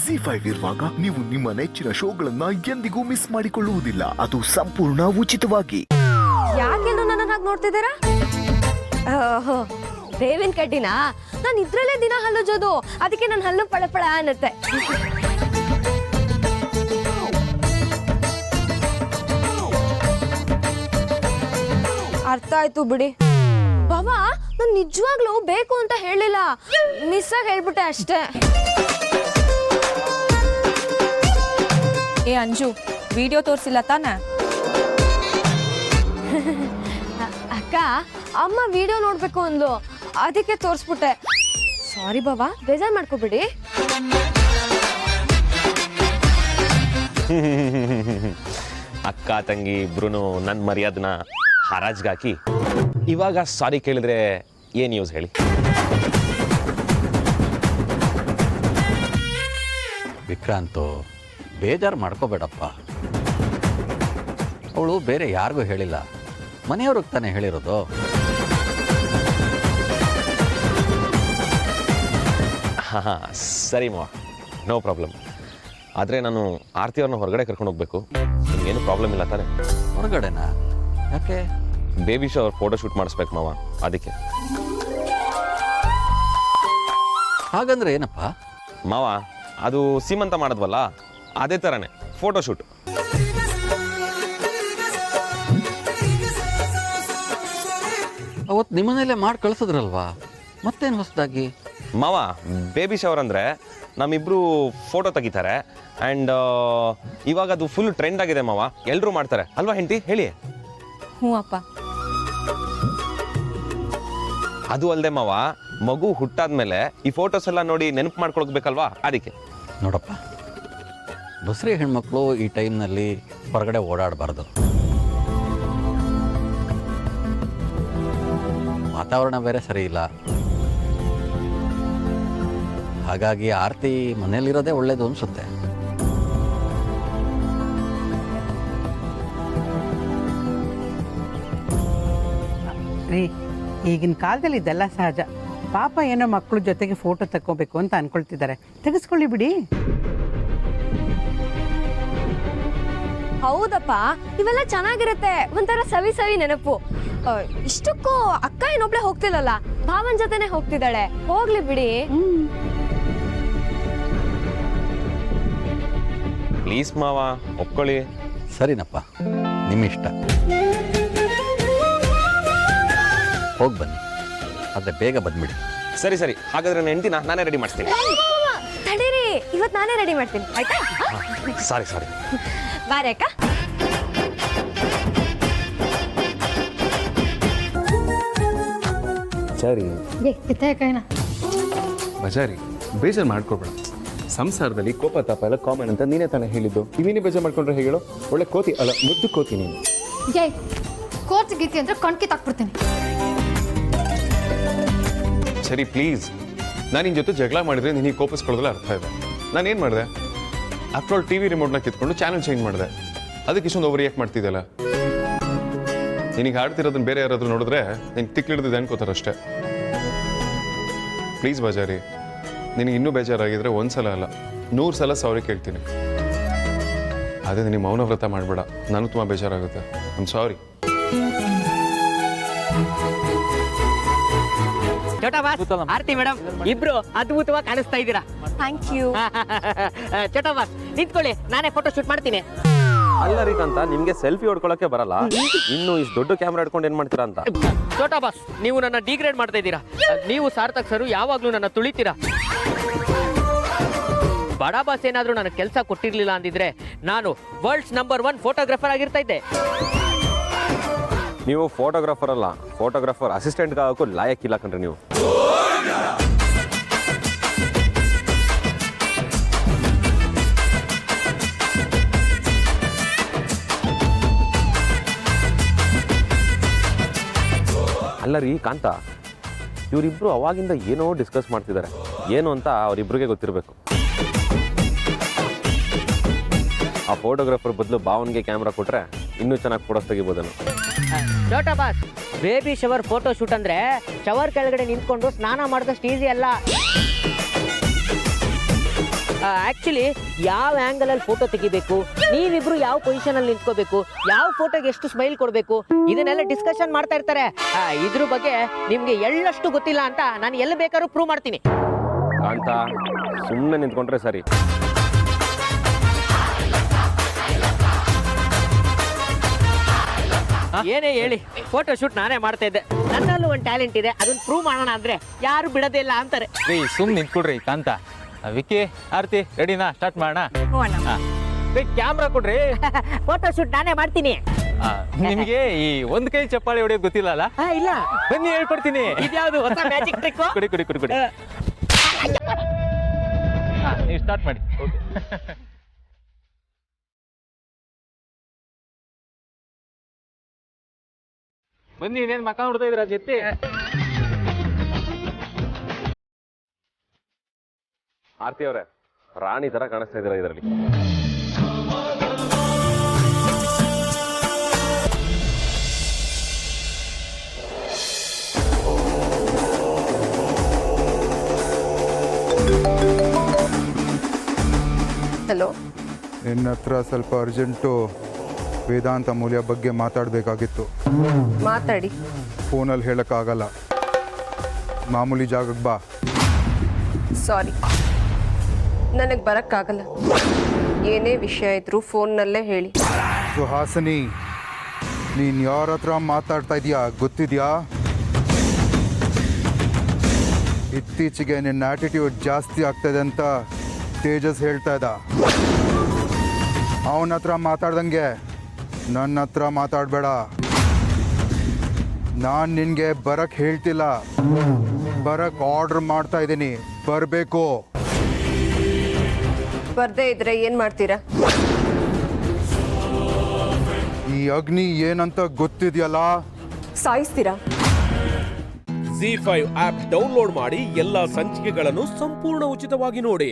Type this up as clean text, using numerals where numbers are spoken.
ZEE5 ಇರುವಾಗ ನೀವು ನಿಮ್ಮ ನೆಚ್ಚಿನ ಶೋಗಳನ್ನ ಎಂದಿಗೂ ಮಿಸ್ ಮಾಡಿಕೊಳ್ಳುವುದಿಲ್ಲ. ಅದು ಸಂಪೂರ್ಣ ಉಚಿತವಾಗಿ. ಯಾಕೆಲ್ಲರೂ ನನ್ನ ಹಾಗೆ ನೋಡ್ತಿದ್ದೀರಾ? ಬೇವಿನ ಕಡ್ಡಿನಾ? ನಾನು ಇದ್ರಲ್ಲೇ ದಿನ ಹಲ್ಲುಜೋದು, ಅದಕ್ಕೆ ನನ್ನ ಹಲ್ಲು ಪಳಪಳ ಅನ್ನತ್ತೆ. ಅರ್ಥ ಆಯ್ತು ಬಿಡಿ. ಬಾಬಾ, ನಾನು ನಿಜವಾಗ್ಲೂ ಬೇಕು ಅಂತ ಹೇಳಿಲ್ಲ, ಮಿಸ್ ಆಗಿ ಹೇಳ್ಬಿಟ್ಟೆ ಅಷ್ಟೇ. ಏ ಅಂಜು, ವಿಡಿಯೋ ತೋರಿಸಿಲ್ಲ ತಾನೆ? ಅಕ್ಕ, ಅಮ್ಮ ವಿಡಿಯೋ ನೋಡ್ಬೇಕು ಅಂದ್ಲು, ಅದಕ್ಕೆ ತೋರಿಸ್ಬಿಟ್ಟೆ. ಸಾರಿ ಬಾಬಾ, ಬೇಜಾರು ಮಾಡ್ಕೋಬೇಡಿ. ಅಕ್ಕ ತಂಗಿ ಇಬ್ರು ನನ್ನ ಮರ್ಯಾದನ ಹರಾಜ್ಗಾಕಿ ಇವಾಗ ಸಾರಿ ಕೇಳಿದ್ರೆ ಏನು ಯೂಸ್ ಹೇಳಿ? ವಿಕ್ರಾಂತು, ಬೇಜಾರು ಮಾಡ್ಕೋಬೇಡಪ್ಪ. ಅವಳು ಬೇರೆ ಯಾರಿಗೂ ಹೇಳಿಲ್ಲ, ಮನೆಯವ್ರಿಗೆ ತಾನೇ ಹೇಳಿರೋದು. ಹಾಂ ಸರಿ ಮಾ, ನೋ ಪ್ರಾಬ್ಲಮ್. ಆದರೆ ನಾನು ಆರತಿ ಅವ್ರನ್ನ ಹೊರಗಡೆ ಕರ್ಕೊಂಡು ಹೋಗ್ಬೇಕು. ನಿಮಗೇನು ಪ್ರಾಬ್ಲಮ್ ಇಲ್ಲ ತಾನೆ? ಹೊರಗಡೆನಾ? ಯಾಕೆ? ಬೇಬಿ ಶವರ್ ಫೋಟೋ ಶೂಟ್ ಮಾಡಿಸ್ಬೇಕು ಮಾವ, ಅದಕ್ಕೆ. ಹಾಗಂದ್ರೆ ಏನಪ್ಪ? ಮಾವ, ಅದು ಸೀಮಂತ ಮಾಡಿದ್ವಲ್ಲ, ಅದೇ ಥರನೇ ಫೋಟೋ ಶೂಟ್. ಅವತ್ತು ನಿಮ್ಮನೇಲೆ ಮಾಡಿ ಕಳಿಸಿದ್ರಲ್ವಾ, ಮತ್ತೇನು ಹೊಸದಾಗಿ? ಮಾವ, ಬೇಬಿ ಶವರ್ ಅಂದರೆ ನಮ್ಮಿಬ್ರು ಫೋಟೋ ತೆಗಿತಾರೆ ಆ್ಯಂಡ್ ಇವಾಗ ಅದು ಫುಲ್ ಟ್ರೆಂಡ್ ಆಗಿದೆ ಮಾವ, ಎಲ್ಲರೂ ಮಾಡ್ತಾರೆ ಅಲ್ವಾ ಹೆಂಡತಿ? ಹೇಳಿ. ಹ್ಞೂ ಅಪ್ಪ. ಅದು ಅಲ್ಲದೆ ಮಾವ, ಮಗು ಹುಟ್ಟಾದ್ಮೇಲೆ ಈ ಫೋಟೋಸ್ ಎಲ್ಲ ನೋಡಿ ನೆನಪು ಮಾಡ್ಕೊಳ್ಬೇಕಲ್ವಾ, ಅದಕ್ಕೆ. ನೋಡಪ್ಪ, ಬಸ್ರಿ ಹೆಣ್ಮಕ್ಳು ಈ ಟೈಮ್ನಲ್ಲಿ ಹೊರಗಡೆ ಓಡಾಡಬಾರ್ದು. ವಾತಾವರಣ ಬೇರೆ ಸರಿ ಇಲ್ಲ. ಹಾಗಾಗಿ ಆರತಿ ಮನೇಲಿರೋದೇ ಒಳ್ಳೇದು ಅನ್ಸುತ್ತೆ. ರೀ, ಈಗಿನ ಕಾಲದಲ್ಲಿ ಇದೆಲ್ಲ ಸಹಜ. ಪಾಪ ಏನೋ ಮಕ್ಕಳ ಜೊತೆಗೆ ಫೋಟೋ ತಕ್ಕೋಬೇಕು ಅಂತ ಅನ್ಕೊಳ್ತಿದ್ದಾರೆ, ತೆಗೆಸ್ಕೊಳ್ಳಿ ಬಿಡಿ. ಹೌದಪ್ಪ, ಇವೆಲ್ಲ ಚೆನ್ನಾಗಿರುತ್ತೆ, ಒಂಥರ ಸವಿ ಸವಿ ನೆನಪು. ಇಷ್ಟಕ್ಕೂ ಅಕ್ಕ ಏನೊಬ್ಳೆ ಹೋಗ್ತಿಲ್ಲಲ್ಲ, ಭಾವನ್ ಜೊತೆನೆ ಹೋಗ್ತಿದ್ದಾಳೆ, ಹೋಗ್ಲಿ ಬಿಡಿ. ಪ್ಲೀಸ್ ಮಾವ, ಒಪ್ಕೊಳ್ಳಿ. ಸರಿನಪ್ಪ, ನಿಮ್ಮ ಇಷ್ಟ. ಹೋಗಿ ಬನ್ನಿ, ಆದರೆ ಬೇಗ ಬಂದ್ಬಿಡಿ. ಸರಿ ಸರಿ, ಹಾಗಾದ್ರೆ ನನ್ನ ಹೆಂಡತಿನ ನಾನೇ ರೆಡಿ ಮಾಡಿಸ್ತೀನಿ. ತಡೀರಿ, ಇವತ್ತು ನಾನೇ ರೆಡಿ ಮಾಡ್ತೀನಿ, ಆಯ್ತಾ? ಸಾರಿ ಸಾರಿ. ಬಾರೆ ಅಕ್ಕ. ಸರಿ ಕೈನ ಬಜಾರಿ, ಬೇಜಾರು ಮಾಡ್ಕೊಬೇಡ. ಸಂಸಾರದಲ್ಲಿ ಕೋಪ ತಾಪ ಎಲ್ಲ ಕಾಮನ್ ಅಂತ ನೀನೇ ತಾನೇ ಹೇಳಿದ್ದು. ನೀನೇ ಬೇಜಾರು ಮಾಡ್ಕೊಂಡ್ರೆ ಹೇಳು? ಒಳ್ಳೆ ಕೋತಿ ಅಲ್ಲ, ಮುದ್ದು ಕೋತಿ ನೀನು. ಕೋತಿ ಗೀತಿ ಅಂದ್ರೆ ಕಣ್ಕಿ ತಾಕ್ಬಿಡ್ತೀನಿ. ಸರಿ ಪ್ಲೀಸ್, ನಾನು ನಿನ್ನ ಜೊತೆ ಜಗಳ ಮಾಡಿದ್ರೆ ನಿನಗೆ ಕೋಪಿಸ್ಕೊಳ್ಳೋದ್ರಲ್ಲಿ ಅರ್ಥ ಇದೆ. ನಾನೇನು ಮಾಡಿದೆ? ಆಫ್ಟರ್ ಆಲ್ ಟಿ ವಿ ರಿಮೋಟ್ನ ಕಿತ್ಕೊಂಡು ಚಾನಲ್ ಚೇಂಜ್ ಮಾಡಿದೆ. ಅದಕ್ಕೆ ಇಷ್ಟೊಂದು ಓವರ್ ರಿಯಾಕ್ಟ್ ಮಾಡ್ತಿದ್ದಲ್ಲ. ನಿನಗೆ ಆಡ್ತಿರೋದನ್ನ ಬೇರೆ ಯಾರಾದರೂ ನೋಡಿದ್ರೆ ನಿನಗೆ ತಿಕ್ಲಿಡ್ದಿದೆ ಅನ್ಕೋತಾರಷ್ಟೇ. ಪ್ಲೀಸ್ ಬಜಾರಿ, ನಿನಗೆ ಇನ್ನೂ ಬೇಜಾರಾಗಿದ್ರೆ ಒಂದ್ಸಲ ಅಲ್ಲ 100 ಸಲ ಸಾರಿ ಕೇಳ್ತೀನಿ. ಅದೇ ನಿನಗೆ ಮೌನ ವ್ರತ ಮಾಡಬೇಡ, ನಾನು ತುಂಬ ಬೇಜಾರಾಗುತ್ತೆ. I'm sorry. Chhota boss, Aarti madam, ಇಬ್ರು ಅದ್ಭುತವಾಗಿ ಕಾಣಿಸ್ತಾ ಇದ್ದೀರಾ. Thank you. ಚೋಟಾ ಬಾಸ್, ನಿಂತ್ಕೊಳ್ಳಿ, ನಾನೇ ಫೋಟೋ ಶೂಟ್ ಮಾಡ್ತೀನಿ. ಅಲ್ಲ ರೀಕಂತ, ನಿಮ್ಗೆ ಸೆಲ್ಫಿ ಹೊಡ್ಕೊಳಕ್ಕೆ ಬರಲ್ಲ, ಇನ್ನು ಇಷ್ಟು ದೊಡ್ಡ ಕ್ಯಾಮ್ರಾ ಹಿಡ್ಕೊಂಡು ಏನ್ ಮಾಡ್ತೀರಾ ಅಂತ. ಚೋಟಾ ಬಾಸ್, ನೀವು ನನ್ನ ಡಿಗ್ರೇಡ್ ಮಾಡ್ತಾ ಇದ್ದೀರಾ. ನೀವು ಸಾರ್ಥಕ್ ಸರು ಯಾವಾಗ್ಲೂ ನನ್ನ ತುಳಿತೀರಾ. ಬಡ ಬಾಸ್ ಏನಾದ್ರೂ ನನಗೆ ಕೆಲಸ ಕೊಟ್ಟಿರ್ಲಿಲ್ಲ ಅಂದಿದ್ರೆ ನಾನು ವರ್ಲ್ಡ್ಸ್ ನಂಬರ್ 1 ಫೋಟೋಗ್ರಾಫರ್ ಆಗಿರ್ತಾ ಇದ್ದೆ. ನೀವು ಫೋಟೋಗ್ರಾಫರ್ ಅಲ್ಲ, ಫೋಟೋಗ್ರಾಫರ್ ಅಸಿಸ್ಟೆಂಟ್ ಆಗೋಕ್ಕೂ ಲಾಯಕ್ಕಿಲ್ಲ ಕಣ್ರಿ ನೀವು. ಅಲ್ಲ ರೀ ಕಾಂತ, ಇವರಿಬ್ರು ಅವಾಗಿಂದ ಏನೋ ಡಿಸ್ಕಸ್ ಮಾಡ್ತಿದ್ದಾರೆ. ಏನು ಅಂತ ಅವರಿಬ್ರಿಗೆ ಗೊತ್ತಿರಬೇಕು. ಆ ಫೋಟೋಗ್ರಾಫರ್ ಬದಲು ಭಾವನ್ಗೆ ಕ್ಯಾಮ್ರಾ ಕೊಟ್ರೆ ಇನ್ನೂ ಚೆನ್ನಾಗಿ ಫೋಟೋಸ್ ತೆಗಿಬೋದನ್ನು. ಚೋಟಾ boss, baby shower photo shoot ಅಂದ್ರೆ ಶವರ್ ಕೆಳಗಡೆ ನಿಂತ್ಕೊಂಡು ಸ್ನಾನ ಮಾಡಿದಷ್ಟು ಈಸಿ ಅಲ್ಲ. ಆಕ್ಚುಲಿ ಯಾವ ಆಂಗಲ್ ಅಲ್ಲಿ ಫೋಟೋ ತೆಗಿಬೇಕು, ನೀವಿಬ್ರು ಯಾವ ಪೊಸಿಷನ್ ಅಲ್ಲಿ ನಿಂತ್ಕೋಬೇಕು, ಯಾವ ಫೋಟೋಗೆ ಎಷ್ಟು ಸ್ಮೈಲ್ ಕೊಡ್ಬೇಕು, ಇದನ್ನೆಲ್ಲ ಡಿಸ್ಕಷನ್ ಮಾಡ್ತಾ ಇರ್ತಾರೆ. ಇದ್ರ ಬಗ್ಗೆ ನಿಮ್ಗೆ ಎಳ್ಳಷ್ಟು ಗೊತ್ತಿಲ್ಲ ಅಂತ ನಾನು ಎಲ್ಲಿ ಬೇಕಾದ್ರೂ ಪ್ರೂವ್ ಮಾಡ್ತೀನಿ. ಕಾಂತ ಸುಮ್ಮನೆ ನಿಂತ್ಕೊಂಡ್ರೆ ಸರಿ. ಏನೇ ಹೇಳಿ, ಫೋಟೋ ಶೂಟ್ ನಾನೇ ಮಾಡ್ತಾ ಇದ್ದೆ. ನನ್ನಲ್ಲೂ ಒಂದು ಟ್ಯಾಲೆಂಟ್ ಇದೆ, ಅದನ್ನ ಪ್ರೂವ್ ಮಾಡೋಣ ಅಂದ್ರೆ ಯಾರು ಬಿಡೋದೇ ಇಲ್ಲ ಅಂತಾರೆ. ರೀ ಸುಮ್ ನಿಂತ್ಕೊಡ್ರಿ ಕಾಂತ. ವಿಕ್ಕಿ, ಆರ್ತಿ, ರೆಡಿನಾ? ಸ್ಟಾರ್ಟ್ ಮಾಡೋಣ. ಕ್ಯಾಮ್ರಾ ಕೊಡ್ರಿ. ಫೋಟೋ ಶೂಟ್ ನಾನೇ ಮಾಡ್ತೀನಿ. ನಿಮ್ಗೆ ಈ ಒಂದ್ ಕೈ ಚಪ್ಪಾಳೆ ಹೊಡೆಯೋದು ಗೊತ್ತಿಲ್ಲ ಅಲ್ಲ? ಇಲ್ಲ, ಬನ್ನಿ ಹೇಳ್ಕೊಡ್ತೀನಿ. ಇದ್ಯಾವುದು ಹೊಸ ಮ್ಯಾಜಿಕ್ ಟ್ರಿಕ್? ಕೊಡಿ ಕೊಡಿ ಕೊಡಿ ಕೊಡಿ. ನೀವು ಸ್ಟಾರ್ಟ್ ಮಾಡಿ. ಬನ್ನಿ, ಇನ್ನೇನು ಮಕ್ಕ ನೋಡ್ತಾ ಇದ್ರ ಜೊತೆ? ಆರ್ತಿ ಅವರೇ, ರಾಣಿ ತರ ಕಾಣಿಸ್ತಾ ಇದ್ದೀರಾ ಇದರಲ್ಲಿ. ಹಲೋ, ನಿನ್ನ ಹತ್ರ ಸ್ವಲ್ಪ ಅರ್ಜೆಂಟು ವೇದಾಂತ ಮೂಲ್ಯ ಬಗ್ಗೆ ಮಾತಾಡಬೇಕಾಗಿತ್ತು. ಮಾತಾಡಿ. ಫೋನಲ್ಲಿ ಹೇಳೋಕ್ಕಾಗಲ್ಲ. ಮಾಮೂಲಿ ಜಾಗಕ್ಕೆ ಬಾ. ಸಾರಿ, ನನಗೆ ಬರೋಕ್ಕಾಗಲ್ಲ. ಏನೇ ವಿಷಯ ಇದ್ರೂ ಫೋನ್ನಲ್ಲೇ ಹೇಳಿ. ಸುಹಾಸಿನಿ, ನೀನು ಯಾರ ಹತ್ರ ಮಾತಾಡ್ತಾ ಇದೀಯಾ ಗೊತ್ತಿದೆಯಾ? ಇತ್ತೀಚೆಗೆ ನಿನ್ನ ಆಟಿಟ್ಯೂಡ್ ಜಾಸ್ತಿ ಆಗ್ತದೆ ಅಂತ ತೇಜಸ್ ಹೇಳ್ತಾ ಇದ್ದ. ಅವನ ಹತ್ರ ಮಾತಾಡ್ದಂಗೆ ನನ್ನ ಹತ್ರ ಮಾತಾಡಬೇಡ. ನಾನು ನಿನಗೆ ಬರಕ್ಕೆ ಹೇಳ್ತಿಲ್ಲ, ಬರಕ್ಕೆ ಆರ್ಡ್ರ್ ಮಾಡ್ತಾ ಇದ್ದೀನಿ. ಬರಬೇಕು. ಬರ್ದೇ ಇದ್ರೆ ಏನು ಮಾಡ್ತೀರಾ? ಈ ಅಗ್ನಿ ಏನಂತ ಗೊತ್ತಿದೆಯಲ್ಲ? ಸಾಯಿಸ್ತೀರಾ? ZEE5 ಆಪ್ ಡೌನ್ಲೋಡ್ ಮಾಡಿ ಎಲ್ಲಾ ಸಂಚಿಕೆಗಳನ್ನು ಸಂಪೂರ್ಣ ಉಚಿತವಾಗಿ ನೋಡಿ.